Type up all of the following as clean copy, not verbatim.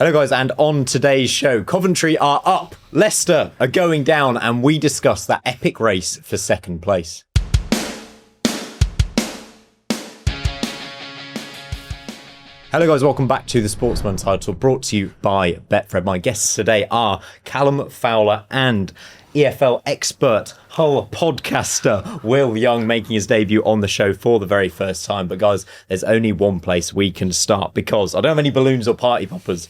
Hello guys, and on today's show, Coventry are up, Leicester are going down, and we discuss that epic race for second place. Hello guys, welcome back to the Sportsman Untitled, brought to you by Betfred. My guests today are Callum, Fowler and EFL expert, Hull podcaster Will Young, making his debut on the show for the very first time. But guys, there's only one place we can start because I don't have any balloons or party poppers.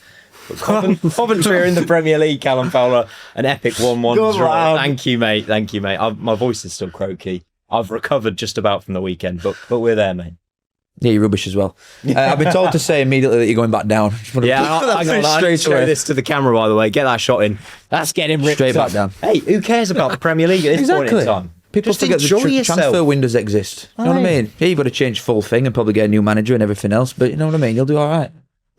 Coventry are in the Premier League. Callum, Fowler, an epic 1-1 draw. Thank you, mate. My voice is still croaky. I've recovered just about from the weekend, but we're there, mate. Yeah, you're rubbish as well. I've been told to say immediately that you're going back down. I got show this to the camera, by the way. Get that shot in. That's getting ripped straight up. Back down. Hey, who cares about the Premier League at this point in time? People just forget the transfer windows exist. You know what I mean? Yeah, you've got to change full thing and probably get a new manager and everything else, but you know what I mean? You'll do all right.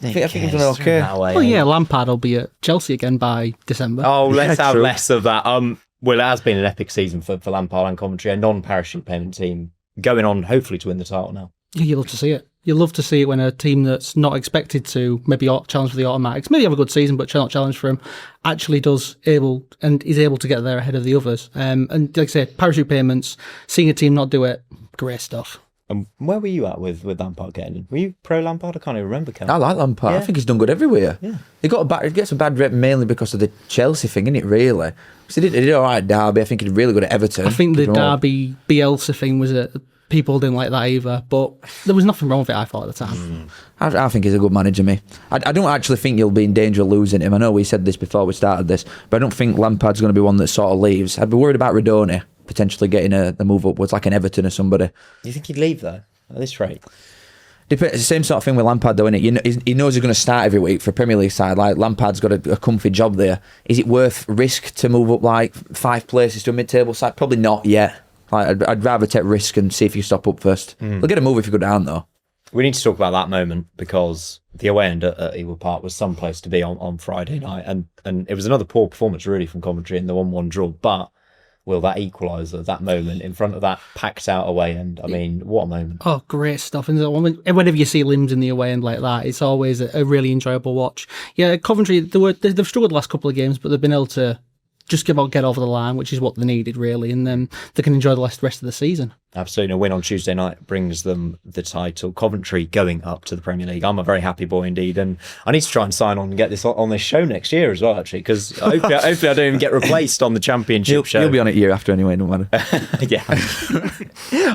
I think you've done okay. Well, yeah, Lampard will be at Chelsea again by December. Oh, let's have less of that. Well, it has been an epic season for Lampard and Coventry, a non-parachute payment team going on hopefully to win the title now. Yeah, you love to see it. You love to see it when a team that's not expected to maybe challenge for the automatics, maybe have a good season, but not challenge for him, actually is able to get there ahead of the others. And like I said, parachute payments, seeing a team not do it, great stuff. And where were you at with Lampard getting in? Were you pro Lampard? I can't even remember. I like Lampard. Yeah. I think he's done good everywhere. Yeah. He gets a bad rep mainly because of the Chelsea thing, isn't it, really? He did all right at Derby. I think he's really good at Everton. I think the Derby Bielsa thing was people didn't like that either, but there was nothing wrong with it, I thought, at the time. I think he's a good manager, me. I don't actually think you'll be in danger of losing him. I know we said this before we started this, but I don't think Lampard's going to be one that sort of leaves. I'd be worried about Radoni potentially getting a move upwards, like an Everton or somebody. Do you think he'd leave, though, at this rate? It's the same sort of thing with Lampard, though, isn't it? He knows he's going to start every week for a Premier League side. Like, Lampard's got a comfy job there. Is it worth risk to move up, like, 5 places to a mid-table side? Probably not yet. Like, I'd rather take risk and see if you stop up first. They'll get a move if you go down, though. We need to talk about that moment because the away end at Eagle Park was some place to be on Friday night, and it was another poor performance really from Coventry in the 1-1 draw. But will that equaliser, that moment in front of that packed out away end? I mean, what a moment! Oh, great stuff! And whenever you see Limbs in the away end like that, it's always a really enjoyable watch. Yeah, Coventry they've struggled the last couple of games, but they've been able to just get over the line, which is what they needed, really, and then they can enjoy the rest of the season. Absolutely. A win on Tuesday night brings them the title. Coventry going up to the Premier League. I'm a very happy boy indeed, and I need to try and sign on and get this on this show next year as well, actually, because hopefully I don't even get replaced on the Championship show. You'll be on it year after anyway, no matter. Yeah,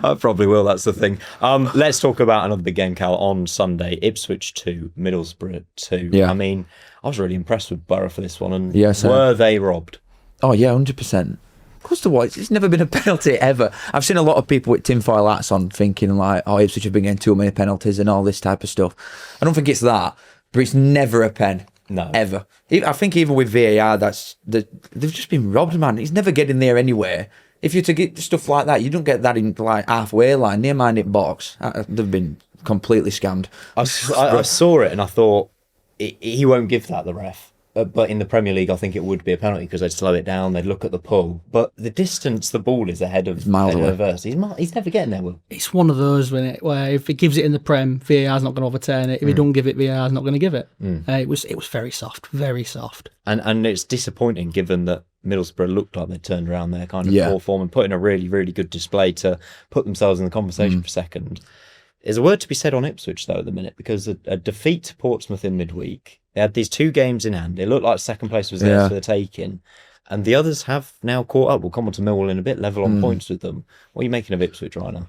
I probably will, that's the thing. Let's talk about another big game, Cal, on Sunday. Ipswich 2, Middlesbrough 2. Yeah. I mean, I was really impressed with Borough for this one, and were they robbed? Oh, yeah, 100%. Of course there was. It's never been a penalty ever. I've seen a lot of people with tinfoil hats on thinking like, oh, Ipswich have been getting too many penalties and all this type of stuff. I don't think it's that, but it's never a pen. No. Ever. I think even with VAR, they've just been robbed, man. He's never getting there anywhere. If you're to get stuff like that, you don't get that in like halfway line, near my net box. They've been completely scammed. I saw it and I thought, he won't give that, the ref. But in the Premier League, I think it would be a penalty because they'd slow it down, they'd look at the pull. But the distance the ball is ahead of reverse. He's never getting there, Will. It's one of those where if it gives it in the Prem, VAR's not going to overturn it. If he don't give it, VAR's not going to give it. It was very soft, very soft. And it's disappointing given that Middlesbrough looked like they'd turned around their kind of poor form and put in a really, really good display to put themselves in the conversation for a second. There's a word to be said on Ipswich, though, at the minute, because a defeat to Portsmouth in midweek. They had these 2 games in hand. It looked like second place was theirs for the taking. And the others have now caught up. We'll come on to Millwall in a bit, level on points with them. What are you making of Ipswich right now?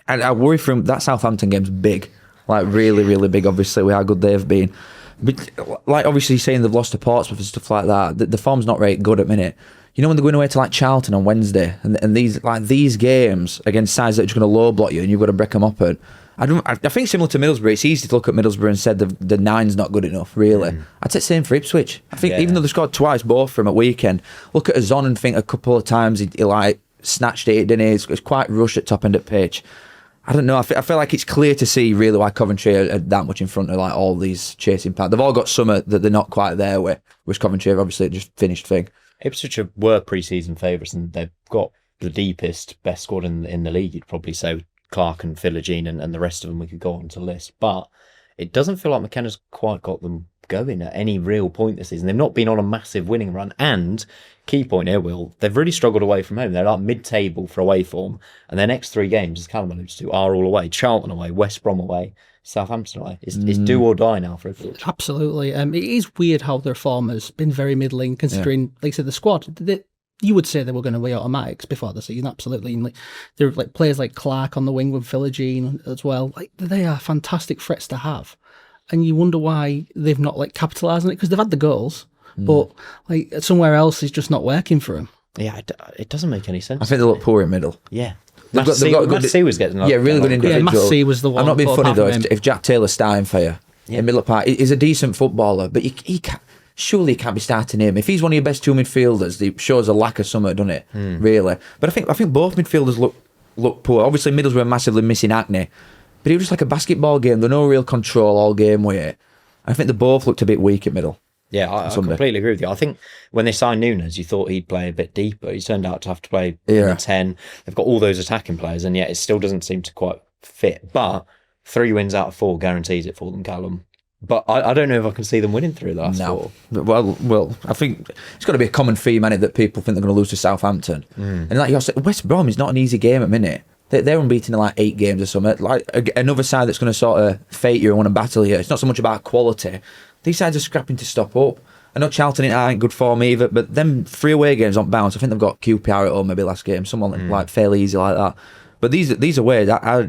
I worry from that Southampton game's big. Like, really, really big, obviously, with how good they've been. But, like, obviously saying they've lost to Portsmouth and stuff like that, the form's not very good at the minute. You know when they're going away to like Charlton on Wednesday, and these games against sides that are just going to low block you, and you've got to break them up. And I think similar to Middlesbrough, it's easy to look at Middlesbrough and said the 9's not good enough. Really, I'd say the same for Ipswich. I think even though they scored twice, both from at weekend, look at Azon and think a couple of times he like snatched it, didn't he? It's quite rushed at top end at pitch. I don't know. I feel like it's clear to see really why Coventry are that much in front of like all these chasing paths. They've all got some that they're not quite there with, which Coventry have obviously just finished thing. Ipswich were pre-season favourites and they've got the deepest, best squad in the league, you'd probably say, Clark and Philogene and the rest of them we could go on to list. But it doesn't feel like McKenna's quite got them going at any real point this season. They've not been on a massive winning run, and key point here, Will, they've really struggled away from home. They're like mid-table for away form, and their next 3 games, as Callum alludes to, are all away. Charlton away, West Brom away, Southampton away. It's do or die now for everyone. Absolutely. It is weird how their form has been very middling, considering, like I said, the squad. You would say they were going to be automatics before the season, absolutely. And there are players like Clark on the wing with Philogene as well. They are fantastic threats to have. And you wonder why they've not capitalised on it, because they've had the goals, but somewhere else is just not working for them. Yeah, it doesn't make any sense. I think they look poor in middle. Yeah. They've got Matt C was getting really good individual. Yeah, Matt C was the one. I'm not being funny though. Him. If Jack Taylor's starting for you in Middle Park, he's a decent footballer, but he can't. Surely he can't be starting him. If he's one of your best 2 midfielders, it shows a lack of something, doesn't it? Really. But I think both midfielders look poor. Obviously, Middlesbrough massively missing Hackney, but it was just like a basketball game. There's no real control all game with it. I think they both looked a bit weak at middle. Yeah, I completely agree with you. I think when they signed Nunes, you thought he'd play a bit deeper. He's turned out to have to play in the 10. They've got all those attacking players, and yet it still doesn't seem to quite fit. But 3 wins out of 4 guarantees it for them, Callum. But I don't know if I can see them winning through the last 4. Well, I think it's got to be a common theme, ain't it, that people think they're going to lose to Southampton. And like you said, West Brom is not an easy game at minute. They're unbeaten in 8 games or something. Another side that's going to sort of fate you and want to battle you. It's not so much about quality. These sides are scrapping to stop up. I know Charlton ain't good form either, but them 3 away games on bounce. I think they've got QPR at home maybe last game, someone fairly easy like that. But these away, I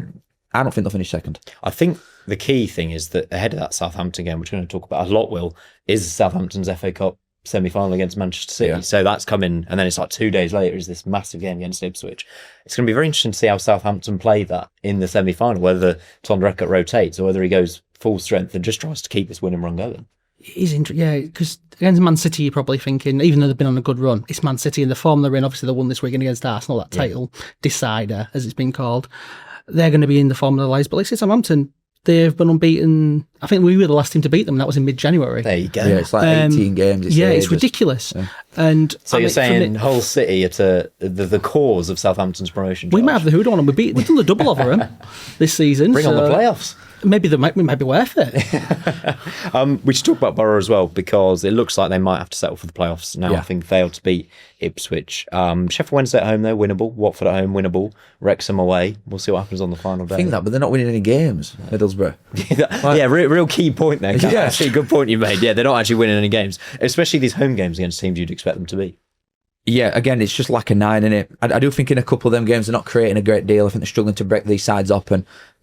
don't think they'll finish second. I think the key thing is that ahead of that Southampton game, which we're going to talk about a lot, Will, is Southampton's FA Cup semi-final against Manchester City. So that's coming, and then it's 2 days later is this massive game against Ipswich. It's going to be very interesting to see how Southampton play that in the semi-final, whether Tom Reckert rotates or whether he goes full strength and just tries to keep this winning run going. It is interesting, yeah, because against Man City, you're probably thinking, even though they've been on a good run, it's Man City and the form they're in. Obviously, they won this weekend against Arsenal, that title decider, as it's been called. They're going to be in the form of their lives. But like I say, Southampton, they've been unbeaten. I think we were the last team to beat them, and that was in mid-January. There you go. Yeah, it's 18 games. It's ridiculous. Yeah. And so you're saying Hull City are the cause of Southampton's promotion? We might have the hood on them. We've done the double over them this season. Bring on the playoffs. Maybe we might be worth it. We should talk about Borough as well, because it looks like they might have to settle for the playoffs now. I think failed to beat Ipswich. Sheffield Wednesday at home though, winnable. Watford at home, winnable. Wrexham away. We'll see what happens on the final day. I think that, but they're not winning any games. Middlesbrough. Real key point there. Actually, good point you made. Yeah, they're not actually winning any games, especially these home games against teams you'd expect them to be. Yeah, again, it's just like a 9, innit? I do think in a couple of them games they're not creating a great deal. I think they're struggling to break these sides up,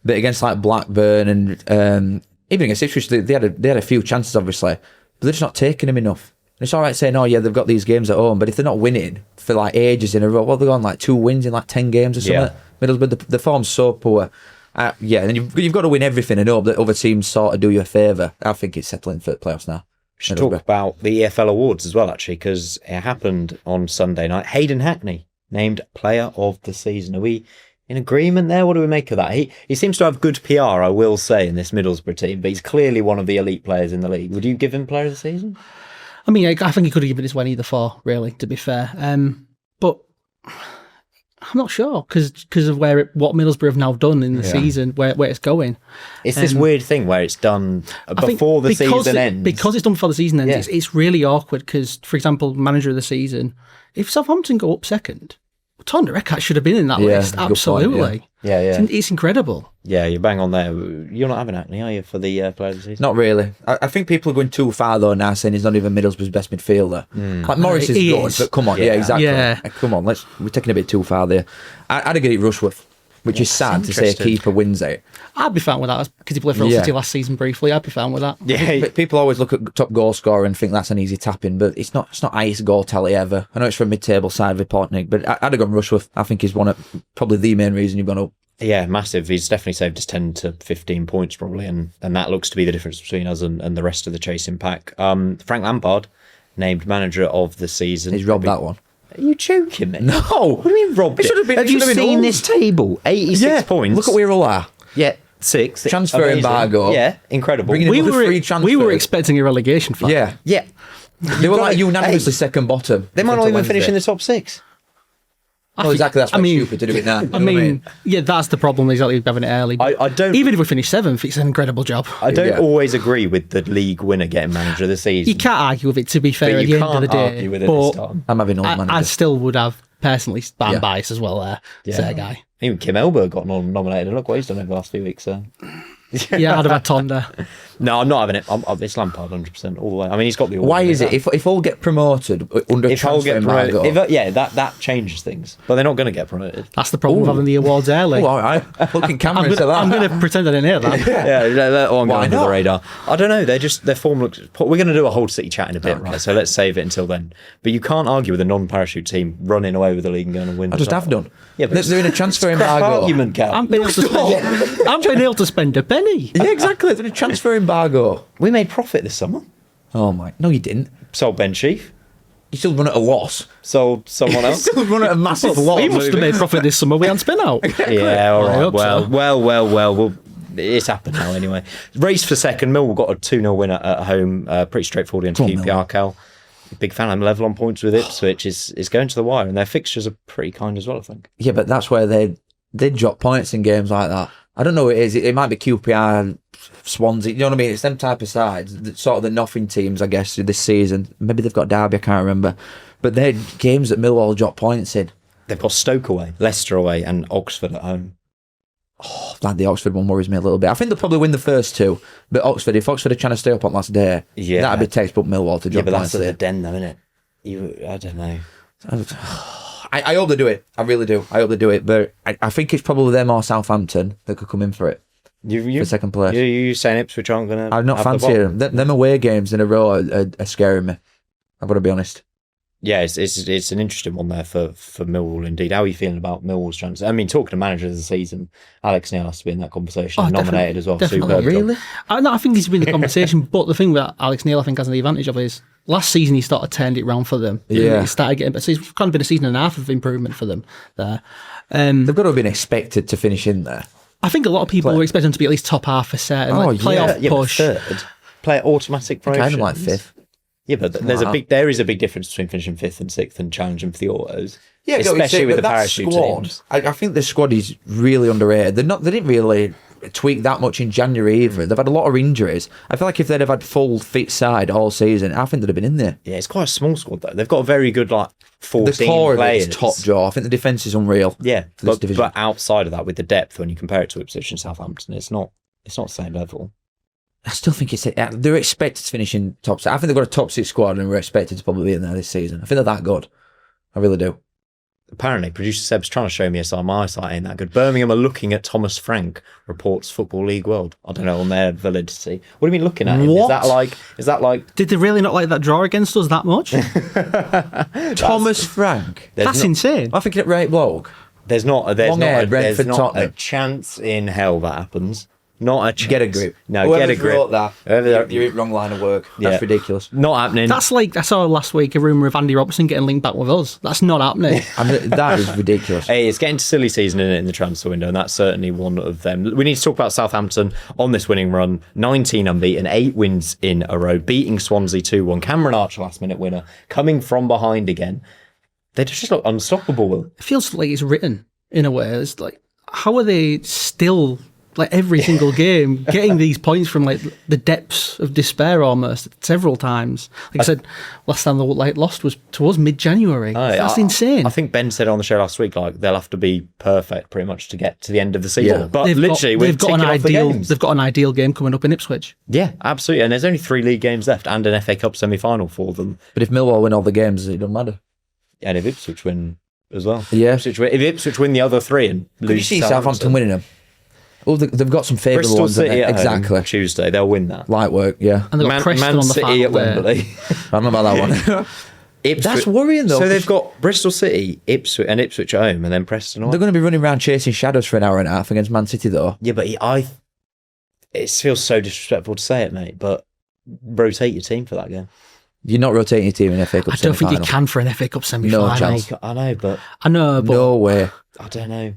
but against Blackburn and even against Ipswich, they had a few chances, obviously, but they're just not taking them enough. And it's all right saying, they've got these games at home, but if they're not winning for ages in a row, they're on 2 wins in 10 games or something. Middlesbrough, the form's so poor. And you've got to win everything and hope that other teams sort of do you a favour. I think it's settling for the playoffs now. We should talk about the EFL awards as well, actually, because it happened on Sunday night. Hayden Hackney named Player of the Season. Are we in agreement there? What do we make of that? He seems to have good PR, I will say, in this Middlesbrough team, but he's clearly one of the elite players in the league. Would you give him Player of the Season? I mean, I think he could have given this one either for, really, to be fair. But I'm not sure because of what Middlesbrough have now done in the season, where it's going. It's this weird thing where it's done before the season ends. Because it's done before the season ends, it's really awkward because, for example, Manager of the Season, if Southampton go up second, Tom Reckert should have been in that list. Absolutely. Point, yeah. It's incredible. Yeah, you're bang on there. You're not having Hackney, are you, for the Player of the Season? Not really. I think people are going too far, though, now, saying he's not even Middlesbrough's best midfielder. Morris is good, but come on. Yeah, exactly. Yeah. Come on, we're taking a bit too far there. I'd have given it Rushworth, which is sad to say a keeper wins it. I'd be fine with that, because he played for Hull City last season briefly. I'd be fine with that. Yeah. People always look at top goal scorer and think that's an easy tap-in, but it's not highest goal tally ever. I know it's from mid-table side of Portnick, but I'd have gone Rushworth. I think he's probably the main reason you've gone up. Yeah, massive. He's definitely saved us 10 to 15 points probably, and that looks to be the difference between us and the rest of the chasing pack. Frank Lampard, named Manager of the Season. He's robbed that one. Are you joking me? No. What do you mean robbed it? Have you seen this table? 86 points. Look at where we all are. Yeah, 6. Transfer embargo. Yeah, incredible. We were expecting a relegation fight. Yeah. They were unanimously second bottom. They might not even finish in the top 6. Oh, exactly. That's why it's stupid to do it now. I mean, yeah, that's the problem. Exactly, having it early. I don't. Even if we finish 7th, it's an incredible job. I don't always agree with the league winner getting manager of the season. You can't argue with it. To be fair, But at you the end of the can't day, argue with it but this time. I'm having old manager. I still would have personally bias as well there. Say guy. Even Kim Elber got nominated, and look what he's done over the last few weeks. So. Yeah, I'd have had Tonda. No, I'm not having it. It's Lampard 100% all the way. I mean, he's got the. Why is it if all get promoted under If all transfer get promoted, embargo? that changes things. But they're not going to get promoted. That's the problem with having the awards early. Oh, all right. Looking camera I'm into that. going to pretend I didn't hear that. Yeah, that one Why going under not? the radar. I don't know. Their form looks. We're going to do a whole City chat in a bit, right? So let's save it until then. But you can't argue with a non-parachute team running away with the league and going to win. I just have done. Yeah, but they're in a transfer crap embargo. argument, Cal. I'm being able to spend a penny. Yeah, exactly. They're in a transfer embargo. We made profit this summer. Oh my! No, you didn't. Sold Ben Sheaf. You still run at a loss. Sold someone You else. still run at a massive loss. We must have made profit this summer. We hadn't spin out. Yeah, all I right. hope so. Well. It's happened now anyway. Race for second. Millwall got a 2-0 win at home. Pretty straightforward against QPR. Cal. Big fan. I'm level on points with Ipswich. Is going to the wire, and their fixtures are pretty kind as well, I think. Yeah, but that's where they drop points in games like that. I don't know what it is. It might be QPR, Swansea. You know what I mean? It's them type of sides, sort of the nothing teams, I guess, this season. Maybe they've got Derby. I can't remember. But they're games that Millwall drop points in. They've got Stoke away, Leicester away, and Oxford at home. Oh, like the Oxford one worries me a little bit. I think they'll probably win the first two. But if Oxford are trying to stay up on last day, that'd be textbook Millwall to drop but points that's at the there. Den, though, isn't it? I don't know. I hope they do it. I really do. I hope they do it. But I think it's probably them or Southampton that could come in for it. For second place. You saying Ipswich aren't going to? I'm not fancying them. Them away games in a row are scaring me. I've got to be honest. Yeah, it's an interesting one there for Millwall indeed. How are you feeling about Millwall's chances? I mean, talking to managers of the season, Alex Neil has to be in that conversation. Nominated as well. Definitely. Superb Really? I think he's been in the conversation, but the thing that Alex Neil I think has the advantage of is last season he started turned it round for them. Yeah. He started getting, so it's kind of been a season and a half of improvement for them there. They've got to have been expected to finish in there. I think a lot of people were expecting them to be at least top half for certain, playoff push. Third, play automatic promotion. Kind of like fifth. Yeah, but there is a big difference between finishing 5th and 6th and challenging for the autos. Yeah, especially with the parachute squad, teams. I think the squad is really underrated. They didn't really tweak that much in January either. They've had a lot of injuries. I feel like if they'd have had full fit side all season, I think they'd have been in there. Yeah, it's quite a small squad though. They've got a very good 14 the core players. Of it's top draw. I think the defence is unreal. Yeah, for this division. but outside of that, with the depth, when you compare it to Ipswich and Southampton, it's not the same level. I still think they're expected to finish in top 6. I think they've got a top 6 squad and we're expected to probably be in there this season. I think they're that good. I really do. Apparently, producer Seb's trying to show me a side. My eyesight ain't that good. Birmingham are looking at Thomas Frank, reports Football League World. I don't know on their validity. What do you mean looking at him? What? Is that like? Did they really not like that draw against us that much? Thomas Frank. That's insane. I think it right bloke. There's not a Tottenham. chance in hell that happens. Not a chance. Get a grip. No, Whoever get a grip. wrote that, you're in wrong line of work. That's ridiculous. Not happening. That's like, I saw last week a rumour of Andy Robertson getting linked back with us. That's not happening. That is ridiculous. Hey, it's getting to silly season in the transfer window, and that's certainly one of them. We need to talk about Southampton on this winning run. 19 unbeaten, 8 wins in a row, beating Swansea 2-1. Cameron Archer, last-minute winner, coming from behind again. They just look unstoppable, Will. It feels like it's written in a way. It's like, how are they still, like every single game, getting these points from like the depths of despair almost several times? Like I said, last time they lost was to us mid-January. That's insane. I think Ben said on the show last week, like they'll have to be perfect pretty much to get to the end of the season. Yeah. But they've got an ideal game coming up in Ipswich. Yeah, absolutely. And there's only 3 league games left and an FA Cup semi-final for them. But if Millwall win all the games, it doesn't matter. And if Ipswich win as well. Yeah. If Ipswich win the other 3 and lose, Could you see Southampton winning them? Oh, they've got some favourable Bristol ones. City at exactly. home Tuesday, they'll win that. Light work, yeah. And they've got Preston Man on the City at final day. Wembley. I don't know about that one. That's worrying though. So they've got Bristol City, Ipswich at home, and then Preston. They're going to be running around chasing shadows for an hour and a half against Man City though. Yeah, but it feels so disrespectful to say it, mate, but rotate your team for that game. You're not rotating your team in FA Cup I don't think you semi-final. can for an FA Cup semi-final. No chance. I know, but No way. I don't know.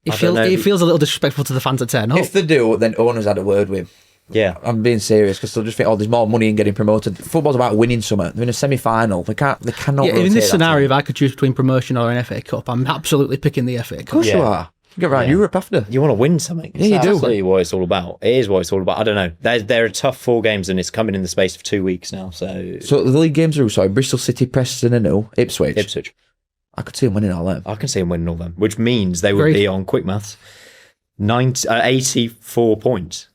It feels a little disrespectful to the fans at 10. If they do, then owners had a word with him. Yeah. I'm being serious because they'll just think, there's more money in getting promoted. Football's about winning something. They're in a semi-final. They cannot. Yeah, in rotate this that scenario, team. if I could choose between promotion or an FA Cup, I'm absolutely picking the FA Cup. Of course you are. You get around Europe after. You want to win something. Yeah, you do. That's absolutely what it's all about. It is what it's all about. I don't know. There are tough 4 games and it's coming in the space of 2 weeks now. So the league games are sorry, Bristol City, Preston and Ipswich. Ipswich. I could see them winning all them. I can see them winning all them, which means they would be on quick maths 84 points.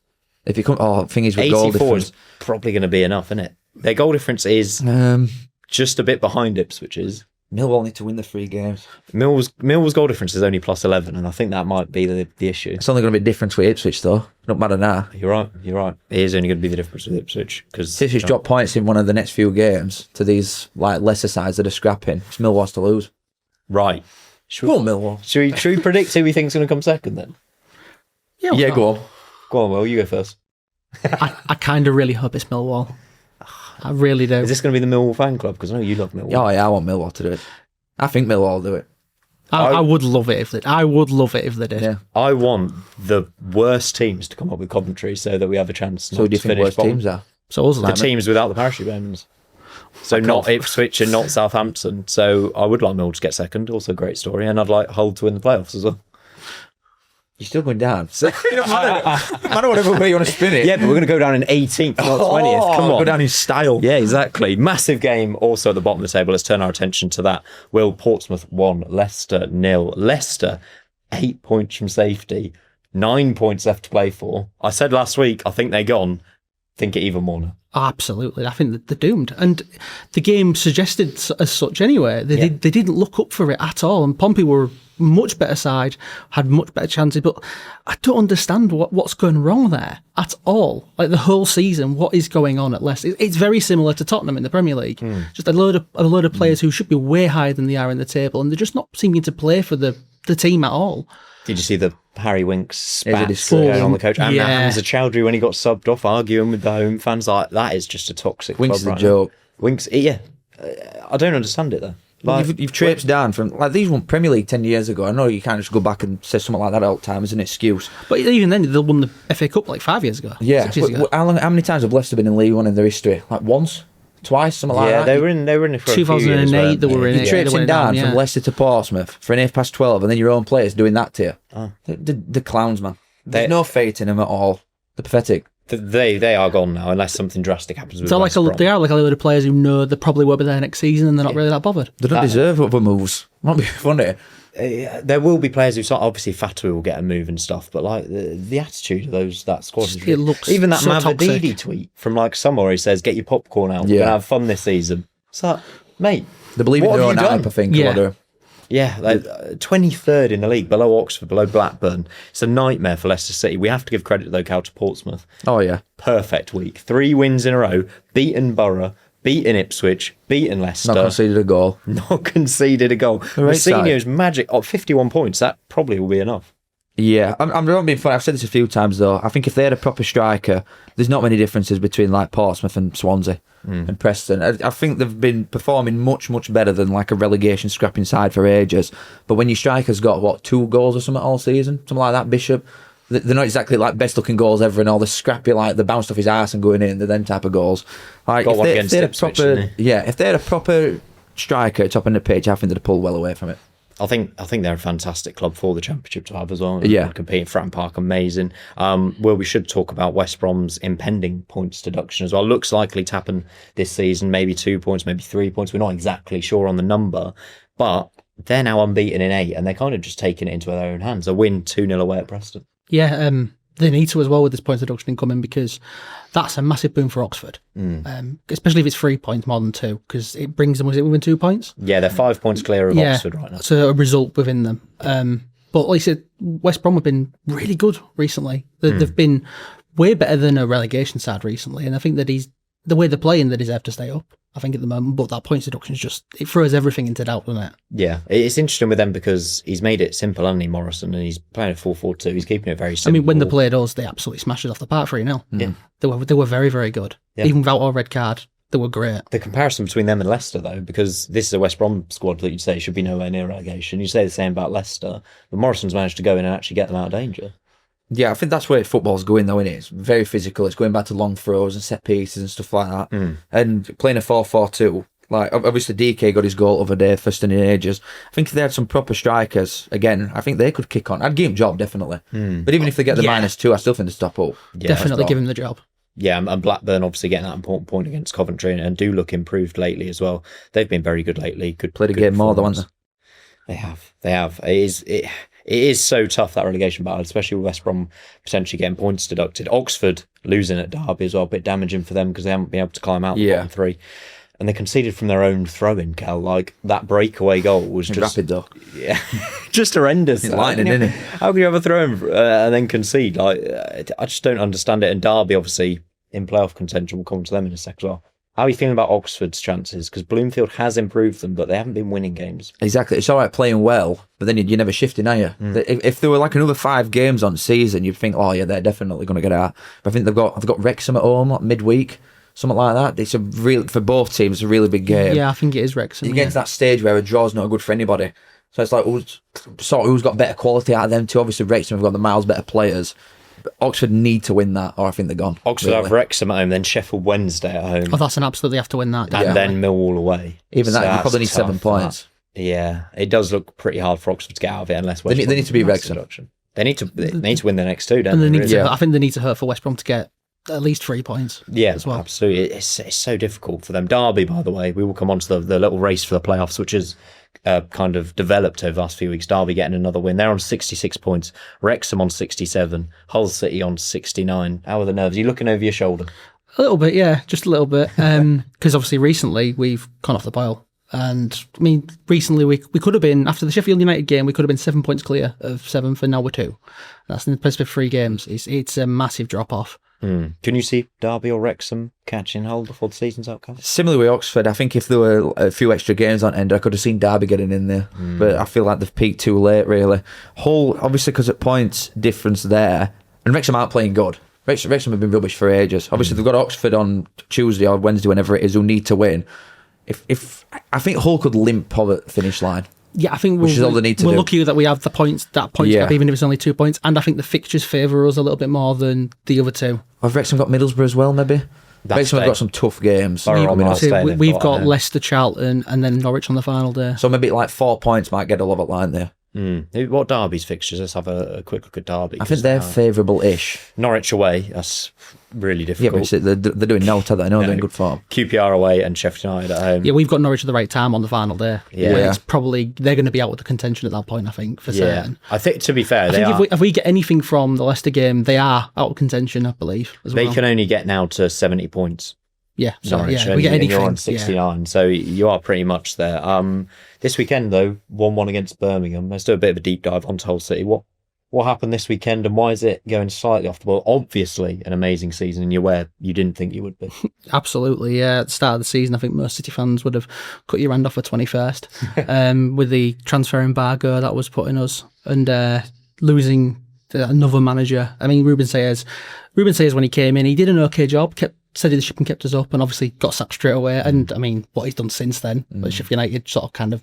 If you come, thing is with goal 84 difference. is probably going to be enough, isn't it? Their goal difference is just a bit behind Ipswich's. Millwall need to win the 3 games. Millwall's goal difference is only plus 11, and I think that might be the issue. It's only going to be different with Ipswich though. Not matter now. You're right. It is only going to be the difference with Ipswich because Ipswich drop points in one of the next few games to these like lesser sides that are scrapping. It's Millwall's to lose. Right. Go on, Millwall. Should we predict who we think is going to come second then? Yeah, go on. Go on, Will. You go first. I kind of really hope it's Millwall. I really do. Is this going to be the Millwall fan club? Because I know you love Millwall. Oh yeah, I want Millwall to do it. I think Millwall will do it. I would love it if they. I would love it if they did. Yeah. I want the worst teams to come up with Coventry so that we have a chance. So do you think worst teams are? So us The teams without the parachute bombs. So not Ipswich and not Southampton. So I would like Millwall to get second. Also a great story. And I'd like Hull to win the playoffs as well. You're still going down. So, no matter whatever way you want to spin it. Yeah, but we're going to go down in 18th, not 20th. Come on. Go down in style. Yeah, exactly. Massive game also at the bottom of the table. Let's turn our attention to that. Will Portsmouth 1, Leicester 0. Leicester 8 points from safety, 9 points left to play for. I said last week, I think they're gone. Think it even more now. Absolutely, I think that they're doomed, and the game suggested as such. Anyway, they didn't look up for it at all, and Pompey were much better side, had much better chances. But I don't understand what's going wrong there at all. Like the whole season, what is going on at Leicester? It's very similar to Tottenham in the Premier League. Just a load of players who should be way higher than they are in the table, and they're just not seeming to play for the team at all. Did you see the Harry Winks spats going going on the coach? And Yeah. Hamza Chowdhury when he got subbed off, arguing with the home fans. Like, that is just a toxic Winks club is a right joke. now. Winks, yeah. I don't understand it though. Like, You've traipsed down from like these won Premier League 10 years ago. I know you can't just go back and say something like that all the time as an excuse. But even then, they won the FA Cup like 5 years ago. Yeah. 6 years ago. How many times have Leicester been in League One in their history? Like once, twice, something like yeah, that. they were in it for a few 2008 years, they were in You're it. traipsing They went down down, from Leicester to Portsmouth for an 8 past 12, and then your own players doing that to you. The clowns, man. There's no fate in them at all. They're pathetic. They are gone now unless something drastic happens with So West Brom. they are like a load of players who know they probably won't be there next season, and they're not really that bothered. They don't deserve other moves. Might be funny. There will be players who obviously Fatou will get a move and stuff, but like the attitude of that squad is It looks even that so Mavididi toxic. tweet from like somewhere he says, "Get your popcorn out. We're Yeah. gonna have fun this season." It's like, mate, They believe what in their have own you done? hype, I think. Yeah. a lot of- Yeah, like 23rd in the league, below Oxford, below Blackburn. It's a nightmare for Leicester City. We have to give credit though, Cal, to Portsmouth. Oh, yeah. Perfect week, 3 wins in a row, beaten Borough, beaten Ipswich, beaten Leicester. Not conceded a goal. Not conceded a goal. right Mourinho's magic, 51 points, that probably will be enough. Yeah, I'm not being funny. I've said this a few times though. I think if they had a proper striker, there's not many differences between like Portsmouth and Swansea and Preston. I think they've been performing much better than like a relegation scrapping side for ages. But when your striker's got 2 goals or something all season, something like that, Bishop, they're not exactly like best looking goals ever and all the scrappy like the bounced off his arse and going in. They're them type of goals. Like Got one against had a Ipswich, proper, didn't if they had a proper striker at top of the pitch, I think they'd pull well away from it. I think they're a fantastic club for the Championship to have as well. Yeah. Competing at Fratton Park, amazing. Well, we should talk about West Brom's impending points deduction as well. Looks likely to happen this season, maybe 2 points, maybe 3 points. We're not exactly sure on the number, but they're now unbeaten in 8 and they're kind of just taking it into their own hands. A win 2-0 away at Preston. Yeah, they need to as well with this points deduction incoming because that's a massive boom for Oxford, especially if it's 3 points more than 2 because it brings them within 2 points. Yeah, they're 5 points clear of Oxford right now. So a result within them. But like I said, West Brom have been really good recently. They've been way better than a relegation side recently, and I think that the way they're playing, they deserve to stay up. I think at the moment, but that points deduction is just it throws everything into doubt, doesn't it? Yeah, it's interesting with them because he's made it simple, hasn't he, Morrison? And he's playing a 4-4-2. He's keeping it very simple. I mean, when they played us, they absolutely smashed it off the park 3-0. Yeah. They were very, very good. Yeah. Even without our red card, they were great. The comparison between them and Leicester, though, because this is a West Brom squad that you'd say should be nowhere near relegation. You say the same about Leicester, but Morrison's managed to go in and actually get them out of danger. Yeah, I think that's where football's going, though, isn't it? It's very physical. It's going back to long throws and set pieces and stuff like that. And playing a 4-4-2, like, obviously DK got his goal the other day, first in ages. I think if they had some proper strikers, again, I think they could kick on. I'd give him job, definitely. But even if they get the -2, I still think they stop up. Yeah, Definitely give him the job. Yeah, and Blackburn obviously getting that important point against Coventry and do look improved lately as well. They've been very good lately. Played a game more, though, haven't they? They have. It is so tough, that relegation battle, especially with West Brom potentially getting points deducted. Oxford losing at Derby as well, a bit damaging for them because they haven't been able to climb out the bottom three. And they conceded from their own throw-in, Cal. Like, that breakaway goal was just... rapid, though. Yeah, just horrendous. It's lightning, isn't it? How can you have a throw-in and then concede? Like, I just don't understand it. And Derby, obviously, in playoff contention, we'll come to them in a sec as well. How are you feeling about Oxford's chances? Because Bloomfield has improved them, but they haven't been winning games. Exactly. It's all right playing well, but then you're never shifting, are you? If there were like another 5 games on season, you'd think, oh yeah, they're definitely going to get out. But I think they've got Wrexham at home, like midweek, something like that. It's for both teams, a really big game. Yeah, I think it is Wrexham. You get to that stage where a draw's not good for anybody. So it's like, who's got better quality out of them too? Obviously, Wrexham have got the miles better players. But Oxford need to win that, or I think they're gone. Oxford have Wrexham at home, then Sheffield Wednesday at home. Oh, that's an absolute, they have to win that. And then Millwall away. Even that, you probably need 7 points. Yeah, it does look pretty hard for Oxford to get out of it unless West Brom they need to beat Wrexham. They need to win the next 2, don't and they? I think they need to hurt for West Brom to get at least 3 points. Yeah, as well. Absolutely. It's so difficult for them. Derby, by the way, we will come on to the little race for the playoffs, which is kind of developed over the last few weeks. Derby getting another win. They're on 66 points. Wrexham on 67. Hull City on 69. How are the nerves? Are you looking over your shoulder? A little bit, yeah, just a little bit. Because obviously recently we've gone off the boil. And I mean, recently we could have been, after the Sheffield United game, we could have been 7 points clear of 7th, and now we're 2. That's in the space of 3 games. It's a massive drop off. Can you see Derby or Wrexham catching hold before the season's out? Similarly with Oxford, I think if there were a few extra games on end, I could have seen Derby getting in there. But I feel like they've peaked too late, really. Hull, obviously, because of points difference there, and Wrexham aren't playing good. Wrexham have been rubbish for ages. Obviously, they've got Oxford on Tuesday or Wednesday, whenever it is, who need to win. If I think Hull could limp over the finish line. Yeah, I think which is all they need to do. We're lucky that we have that points gap, even if it's only 2 points. And I think the fixtures favour us a little bit more than the other 2. Have Wrexham got Middlesbrough as well, maybe? Wrexham have got some tough games. We've got Leicester, Charlton, and then Norwich on the final day. So maybe like 4 points might get a lot of line there. What Derby's fixtures? Let's have a quick look at Derby. I think they're favourable-ish. Norwich away, that's really difficult. Yeah, but they're doing no to that. I know they're in good form. QPR away and Sheffield United at home. Yeah, we've got Norwich at the right time on the final day. Yeah. It's probably, they're going to be out with the contention at that point, I think, for certain. I think, to be fair, if we get anything from the Leicester game, they are out of contention, I believe, as well. They can only get now to 70 points. Yeah, so Norwich, we get anything. You're on 69, so you are pretty much there. This weekend, though, 1-1 against Birmingham. Let's do a bit of a deep dive onto Hull City. What happened this weekend, and why is it going slightly off the ball? Obviously, an amazing season, and you're where you didn't think you would be. Absolutely, yeah. At the start of the season, I think most City fans would have cut your hand off for 21st with the transfer embargo that was put in us, and losing another manager. I mean, Ruben Sayers, when he came in, he did an okay job, kept steadied the ship and kept us up, and obviously got sacked straight away. And I mean, what he's done since then, but Sheffield United sort of kind of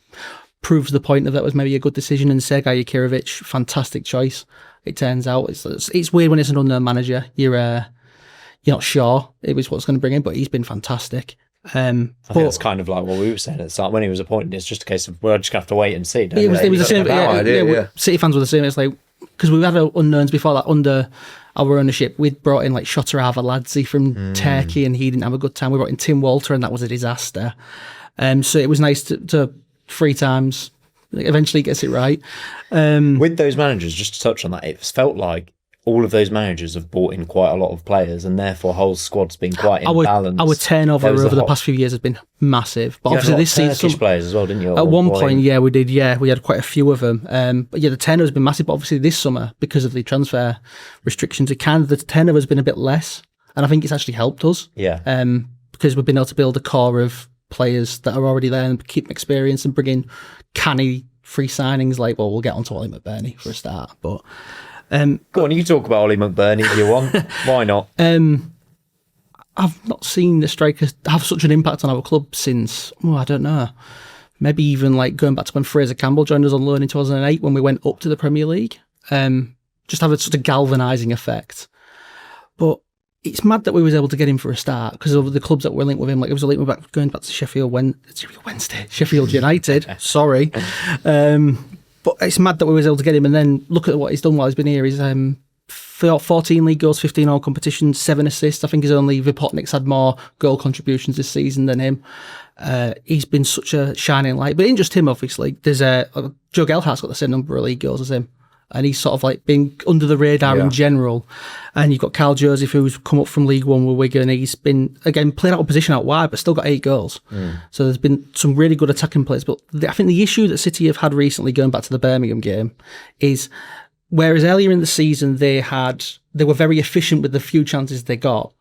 proves the point of that was maybe a good decision. And Sergej Jakirovic, fantastic choice. It turns out it's weird when it's an unknown manager. You're not sure it was what's going to bring in, but he's been fantastic. I think that's kind of like what we were saying at the start when he was appointed. It's just a case of we're just going to have to wait and see. It was the same. City fans were the same. It's like, because we've had unknowns before that under our ownership. We'd brought in like Shotar Arveladze from Turkey, and he didn't have a good time. We brought in Tim Walter, and that was a disaster. So it was nice to 3 times eventually gets it right. With those managers, just to touch on that, it felt like all of those managers have brought in quite a lot of players, and therefore whole squad's been quite imbalanced. Our turnover over the past few years has been massive. But obviously this season, Turkish players as well, didn't you? At one point, yeah, we did. Yeah, we had quite a few of them. But yeah, the turnover has been massive. But obviously this summer, because of the transfer restrictions, the turnover has been a bit less, and I think it's actually helped us. Yeah. Because we've been able to build a core of players that are already there and keep experience and bring in canny free signings. Like, well, we'll get onto Ollie McBurney for a start, but. Go on, you can talk about Ollie McBurney if you want. Why not? I've not seen the strikers have such an impact on our club since, I don't know, maybe even like going back to when Fraser Campbell joined us on loan in 2008 when we went up to the Premier League. just have a sort of galvanising effect. But it's mad that we was able to get him for a start because of the clubs that were linked with him. Like it was a link going back to Sheffield Wednesday, Sheffield United. Sorry, but it's mad that we was able to get him. And then look at what he's done while he's been here. He's 14 league goals, 15 all competitions, 7 assists. I think he's only Vipotnik's had more goal contributions this season than him. He's been such a shining light, but in just him, obviously. There's Joe Gelhart's got the same number of league goals as him. And he's sort of like been under the radar in general. And you've got Carl Joseph, who's come up from League One with Wigan. He's been, again, playing out of position out wide, but still got 8 goals. So there's been some really good attacking plays. But I think the issue that City have had recently, going back to the Birmingham game, is whereas earlier in the season they were very efficient with the few chances they got,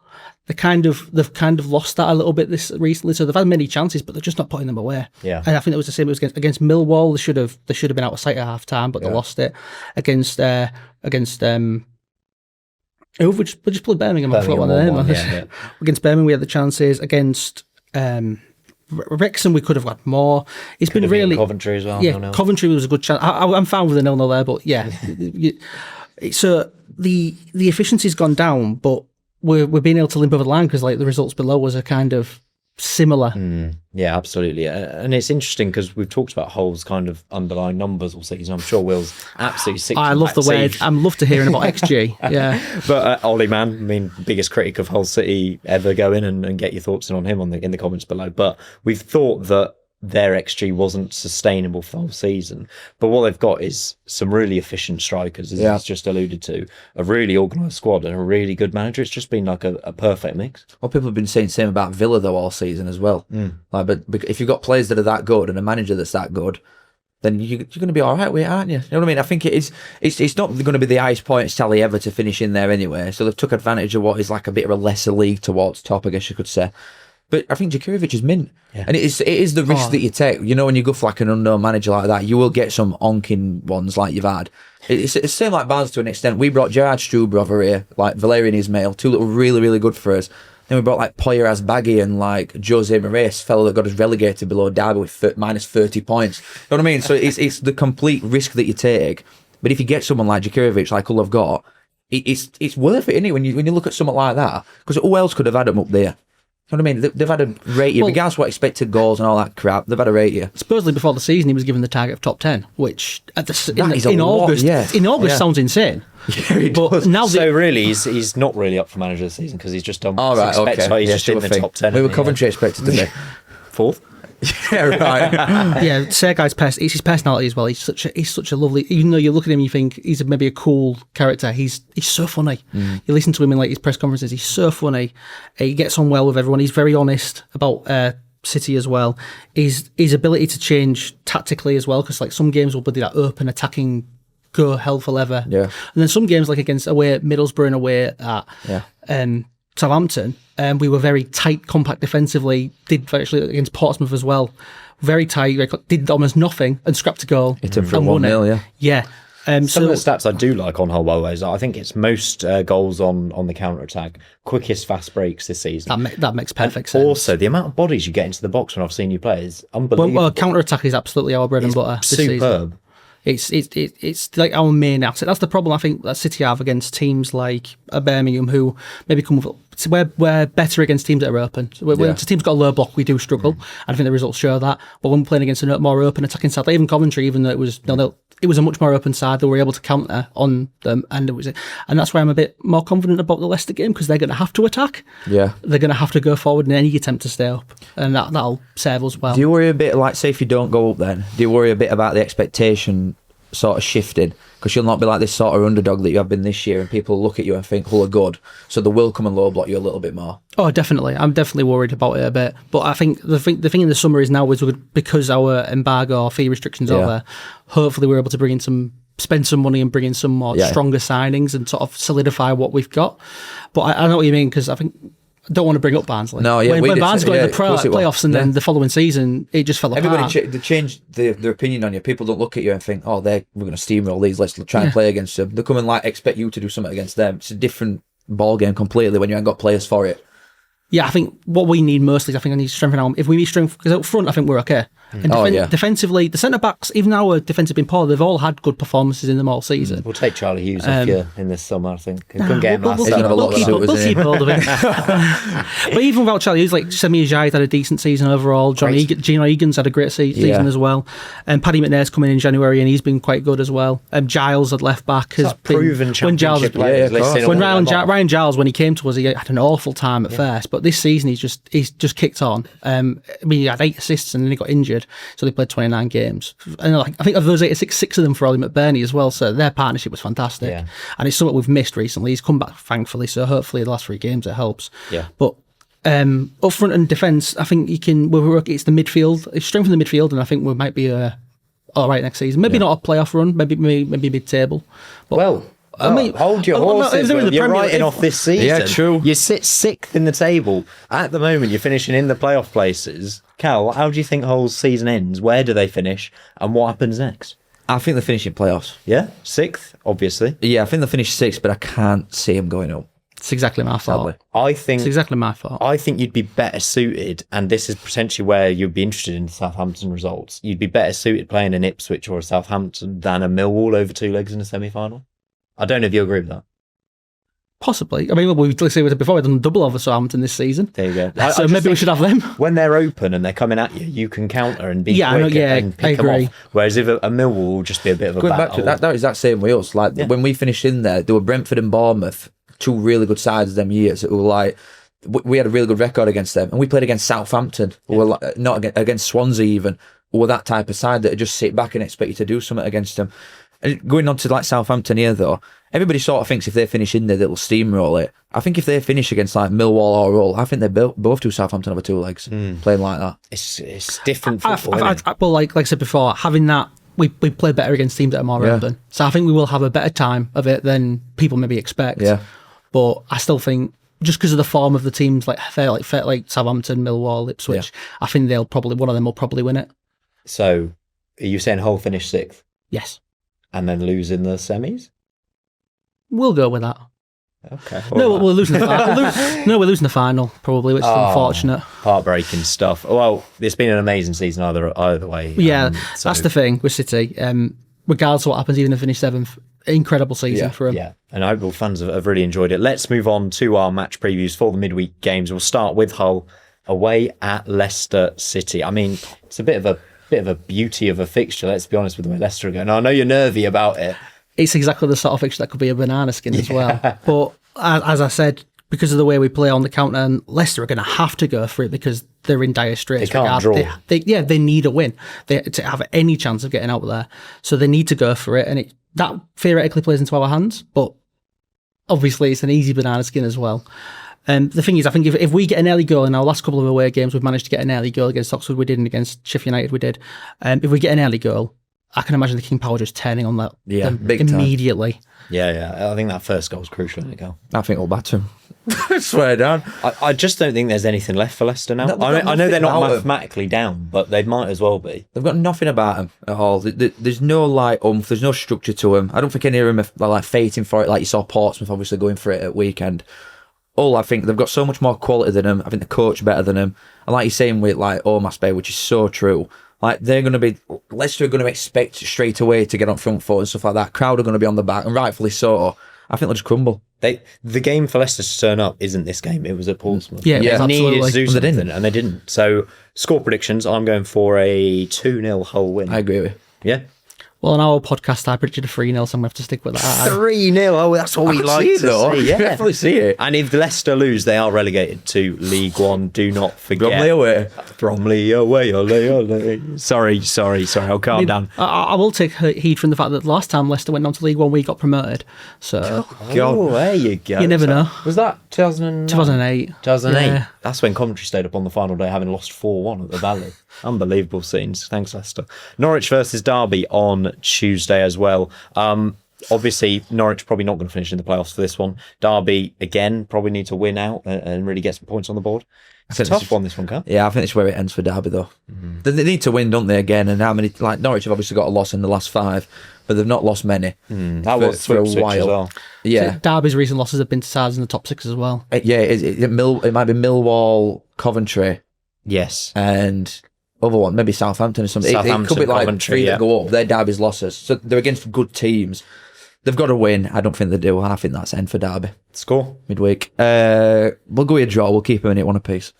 they've kind of lost that a little bit this recently. So they've had many chances, but they're just not putting them away. Yeah, and I think it was the same. It was against Millwall. They should have been out of sight at half time, but they lost it against who we just played Birmingham. I forgot what their name was. Against Birmingham, we had the chances. Against Wrexham, we could have had more. It's been really Coventry as well. Yeah, Coventry was a good chance. I'm fine with the 0-0 there, but yeah. So the efficiency's gone down, but we're being able to limp over the line because like the results below us are kind of similar. Yeah, absolutely. And it's interesting because we've talked about Hull's kind of underlying numbers all season. I'm sure Will's absolutely sick. I love the way I love to hearing about XG. Yeah, but Ollie, man, I mean, biggest critic of Hull City ever. Go in and get your thoughts in on him in the comments below. But we've thought that their XG wasn't sustainable for the whole season. But what they've got is some really efficient strikers, as he's just alluded to, a really organised squad and a really good manager. It's just been like a perfect mix. Well, people have been saying the same about Villa, though, all season as well. Like, but if you've got players that are that good and a manager that's that good, then you're going to be all right with it, aren't you? You know what I mean? I think it's not going to be the highest points tally ever to finish in there anyway. So they've took advantage of what is like a bit of a lesser league towards top, I guess you could say. But I think Djurkovic is mint. Yeah. And it is the risk that you take. You know, when you go for like an unknown manager like that, you will get some onking ones like you've had. It's the same like Barnes to an extent. We brought Gerard Struber over here, like Valerian Ismail, 2 that were really, really good for us. Then we brought like Poyer Asbaghi and like Jose Marais, fellow that got us relegated below Derby with minus 30 points. You know what I mean? So it's the complete risk that you take. But if you get someone like Djurkovic, like Hull have got, it's worth it, isn't it? When you look at someone like that, because who else could have had him up there? You know what I mean? They've had to rate you, regardless of what expected goals and all that crap, they've had to rate you. Supposedly before the season he was given the target of top 10, which in August sounds insane. Yeah, it does. Now so really, he's not really up for manager of the season because he's just done. All right, okay. He's just in the top 10. We were Coventry expected to be 4th. Yeah, right. Yeah, Sergei's it's his personality as well. He's such a lovely. Even though you look at him, you think he's maybe a cool character. He's so funny. You listen to him in like his press conferences. He's so funny. He gets on well with everyone. He's very honest about City as well. His ability to change tactically as well, because like some games will be that open attacking, go hell for leather. Yeah. And then some games like against away at Middlesbrough and away at Southampton, we were very tight, compact defensively. Did actually against Portsmouth as well. Very tight, did almost nothing and scrapped a goal. Hit him for 1-0, yeah. Some of the stats I do like on Hull, by the way, is I think it's most goals on the counter-attack, quickest fast breaks this season. That makes perfect sense. Also, the amount of bodies you get into the box when I've seen you play is unbelievable. Well, counter-attack is absolutely our bread and butter this superb. Season. It's like our main asset. That's the problem I think that City have against teams like Birmingham, who maybe come with. We're better against teams that are open. So when teams got a low block, we do struggle. And I think the results show that. But when we're playing against a more open attacking side, like even Coventry, even though it was it was a much more open side, they were able to counter on them, and that's why I'm a bit more confident about the Leicester game, because they're going to have to attack. Yeah, they're going to have to go forward in any attempt to stay up, and that'll serve us well. Do you worry a bit, like, say if you don't go up, then do you worry a bit about the expectation sort of shifting? Because you'll not be like this sort of underdog that you have been this year, and people look at you and think Hull are good, so they will come and low block you a little bit more. Oh, definitely. I'm definitely worried about it a bit. But I think the thing in the summer is now is because our embargo or fee restrictions are there, hopefully we're able to spend some money and bring in some more stronger signings and sort of solidify what we've got. But I know what you mean, because I think I don't want to bring up Barnsley. No, yeah, when Barnes got in the playoffs and then the following season it just fell apart. Everybody they change their opinion on you. People don't look at you and think, oh, we're going to steamroll these, let's try and play against them. They come and like expect you to do something against them. It's a different ball game completely when you ain't got players for it. Yeah, I think what we need mostly, I need to strengthen our. If we need strength, because up front, I think we're okay. And defensively, the centre backs, even though our defence have been poor, they've all had good performances in them all season. We'll take Charlie Hughes off you in this summer, I think. Couldn't get him last summer. We'll keep hold of him. But even without Charlie Hughes, like Semi Ajayi had a decent season overall. Gino Egan's had a great season as well. And Paddy McNair's coming in January and he's been quite good as well. Giles at left back has been proven championship players. When Ryan Giles, when he came to us, he had an awful time at first, but this season he's just kicked on. He had 8 assists and then he got injured, so they played 29 games. And I think of those 8 assists, 6 of them for Ollie McBurney as well. So their partnership was fantastic, and it's something we've missed recently. He's come back thankfully, so hopefully the last 3 games it helps. But up front and defence, I think it's the midfield. It's strengthen the midfield, and I think we might be all right next season. Maybe not a playoff run, maybe mid-table. But, hold your horses. You're writing off this season. Yeah, true. You sit 6th in the table. At the moment, you're finishing in the playoff places. Cal, how do you think Hull's season ends? Where do they finish? And what happens next? I think they're finishing playoffs. Yeah? 6th, obviously. Yeah, I think they'll finish 6th, but I can't see them going up. It's exactly my fault. It's exactly my fault. I think you'd be better suited, and this is potentially where you'd be interested in Southampton results. You'd be better suited playing an Ipswich or a Southampton than a Millwall over 2 legs in a semi-final. I don't know if you agree with that. Possibly. I mean, we've done double over Southampton this season. There you go. So maybe we should have them. When they're open and they're coming at you, you can counter and be quick and pick them off. Whereas if a Millwall will just be a bit of a Going battle. back to that is that same with us. Like when we finished in there were Brentford and Bournemouth, 2 really good sides them years. It were like we had a really good record against them, and we played against Southampton, who were like, not against Swansea even, who were that type of side that just sit back and expect you to do something against them. And going on to like Southampton here though, everybody sort of thinks if they finish in there, they'll steamroll it. I think if they finish against like Millwall or Hull, I think they both do Southampton over 2 legs playing like that. It's different football. Well, like I said before, having that, we play better against teams that are more open. So I think we will have a better time of it than people maybe expect. Yeah. But I still think just because of the form of the teams like Southampton, Millwall, Ipswich, I think one of them will probably win it. So are you saying Hull finish 6th? Yes. And then lose in the semis? We'll go with that. Okay. No, we're losing the final. We're losing the final, probably, which is unfortunate. Heartbreaking stuff. Well, it's been an amazing season either way. Yeah, that's the thing with City. Regardless of what happens, even if they finish 7th, incredible season for them. Yeah, and I hope all fans have really enjoyed it. Let's move on to our match previews for the midweek games. We'll start with Hull away at Leicester City. I mean, it's a bit of a beauty of a fixture, let's be honest with the way Leicester are going. Now, I know you're nervy about it. It's exactly the sort of fixture that could be a banana skin as well. But as I said, because of the way we play on the counter, and Leicester are going to have to go for it because they're in dire straits. They can't draw. They need a win to have any chance of getting out there. So they need to go for it, and that theoretically plays into our hands. But obviously, it's an easy banana skin as well. The thing is, I think if we get an early goal in our last couple of away games, we've managed to get an early goal against Oxford, we did, and against Sheffield United, we did. If we get an early goal, I can imagine the King Power just turning on that immediately. Time. Yeah. I think that first goal was crucial in the goal. I think we'll batter him. I swear down. I just don't think there's anything left for Leicester now. I know they're not mathematically down, but they might as well be. They've got nothing about them at all. There's no like there's no structure to them. I don't think any of them are like fighting for it. Like you saw Portsmouth obviously going for it at weekend. I think they've got so much more quality than them. I think the coach better than them. And like you're saying with like Omas Bay, which is so true. Like Leicester are going to expect straight away to get on front foot and stuff like that. Crowd are going to be on the back, and rightfully so. I think they'll just crumble. The game for Leicester to turn up isn't this game. It was at Portsmouth. Yeah, they needed to do something, didn't. and they didn't. So score predictions. I'm going for a 2-0 Hull win. I agree with you. Yeah. Well, on our podcast, I predicted a 3-0, so I'm going to have to stick with that. 3-0. Oh, that's what we like to see. Yeah, definitely see it. And if Leicester lose, they are relegated to League One. Do not forget. Bromley away. Ole. Sorry. I'll calm down. I will take heed from the fact that the last time Leicester went on to League One, we got promoted. So, there you go. You never know. Was that 2008? 2008. Yeah. That's when Coventry stayed up on the final day, having lost 4-1 at the Valley. Unbelievable scenes. Thanks, Leicester. Norwich versus Derby on Tuesday as well. Obviously, Norwich probably not going to finish in the playoffs for this one. Derby, again, probably need to win out and really get some points on the board. It's a tough one, this one, Cam. Yeah, I think it's where it ends for Derby, though. They need to win, don't they, again? And how many... Like, Norwich have obviously got a loss in the last 5, but they've not lost many That was for a Ipswich while. as well. Yeah. So Derby's recent losses have been to sides in the top 6 as well. It might be Millwall, Coventry, Yes. and other one, maybe Southampton or something. It could be like Coventry, 3 yeah. that go up. They're Derby's losses. So they're against good teams. They've got to win. I don't think they do. I think that's end for Derby. Score? Midweek. We'll go with a draw. We'll keep them in it 1 apiece.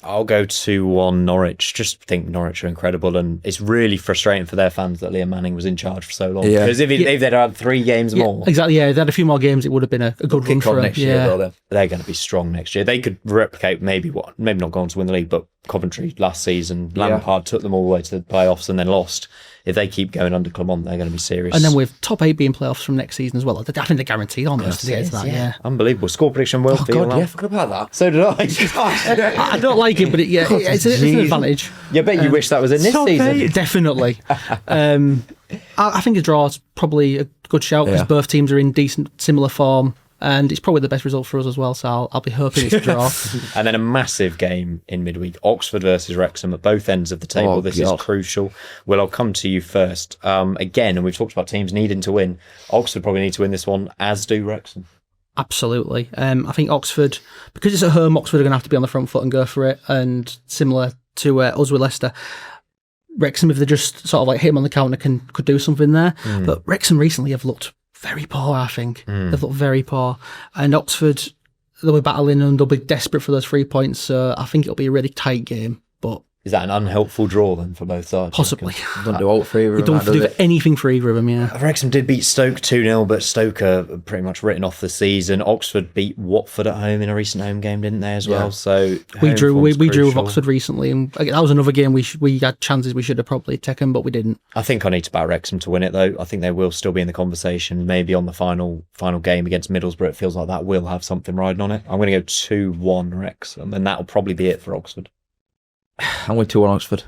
I'll go 2-1 Norwich. Just think Norwich are incredible, and it's really frustrating for their fans that Liam Manning was in charge for so long. Yeah. Because if they'd had 3 games more, Exactly, yeah. If they had a few more games, it would have been a good run Kick for on them. next year, though, then. they're going to be strong next year. They could replicate maybe not go on to win the league, but Coventry last season, Lampard took them all the way to the playoffs and then lost. If they keep going under Clement, they're going to be serious. And then with top 8 being playoffs from next season as well, I think they're guaranteed almost to get to that, yeah. Unbelievable. Score prediction, Will. Oh, God, yeah, forgot about that. So did I. I don't like it, but it's an advantage. Yeah, I bet you wish that was in this season. Definitely. I think a draw is probably a good shout because both teams are in decent, similar form. And it's probably the best result for us as well, so I'll be hoping it's a draw. And then a massive game in midweek, Oxford versus Wrexham at both ends of the table. Oh, this God. is crucial. Well, I'll come to you first. Again, and we've talked about teams needing to win. Oxford probably need to win this one, as do Wrexham. Absolutely. I think Oxford, because it's at home, Oxford are going to have to be on the front foot and go for it. And similar to us with Leicester, Wrexham, if they just sort of like hit him on the counter, could do something there. But Wrexham recently have looked very poor, I think. They've looked very poor. And Oxford, they'll be battling and they'll be desperate for those 3 points. So I think it'll be a really tight game. But Is that an unhelpful draw then for both sides? possibly. Don't do all 3 of They them. don't do anything for either of them, yeah. Wrexham did beat Stoke 2-0, but Stoke are pretty much written off the season. Oxford beat Watford at home in a recent home game, didn't they, as well? Yeah. So We drew home we form's drew with crucial. Oxford recently, and that was another game we had chances we should have probably taken, but we didn't. I think I need to back Wrexham to win it, though. I think they will still be in the conversation. Maybe on the final game against Middlesbrough, it feels like that will have something riding on it. I'm going to go 2-1 Wrexham, and that'll probably be it for Oxford. I'm with 2 on Oxford.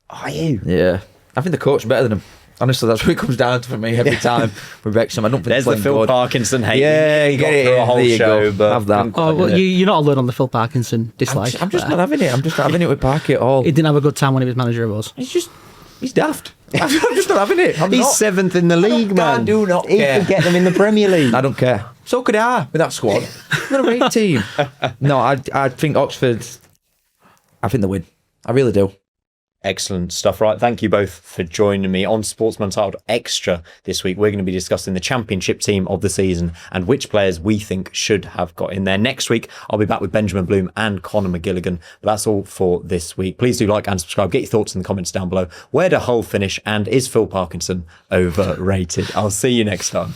Are you? Yeah. I think the coach is better than him. Honestly, that's what it comes down to for me every time with Wrexham. I don't think There's they're the playing Phil good. Parkinson hate. Yeah, you you got get it. through a whole There you show, go. but Have that. Oh, well, you're not alone on the Phil Parkinson dislike. I'm just not having it. I'm just not having it with Parky at all. He didn't have a good time when he was manager of us. He's daft. I'm just not having it. He's 7th in the league, man. I do not He care. could get them in the Premier League. I don't care. So could I with that squad. We're a great team. No, I think Oxford. I think they win. I really do. Excellent stuff. Right, thank you both for joining me on Sportsman Untitled Extra this week. We're going to be discussing the championship team of the season and which players we think should have got in there. Next week, I'll be back with Benjamin Bloom and Conor McGilligan. But that's all for this week. Please do like and subscribe. Get your thoughts in the comments down below. Where did Hull finish? And is Phil Parkinson overrated? I'll see you next time.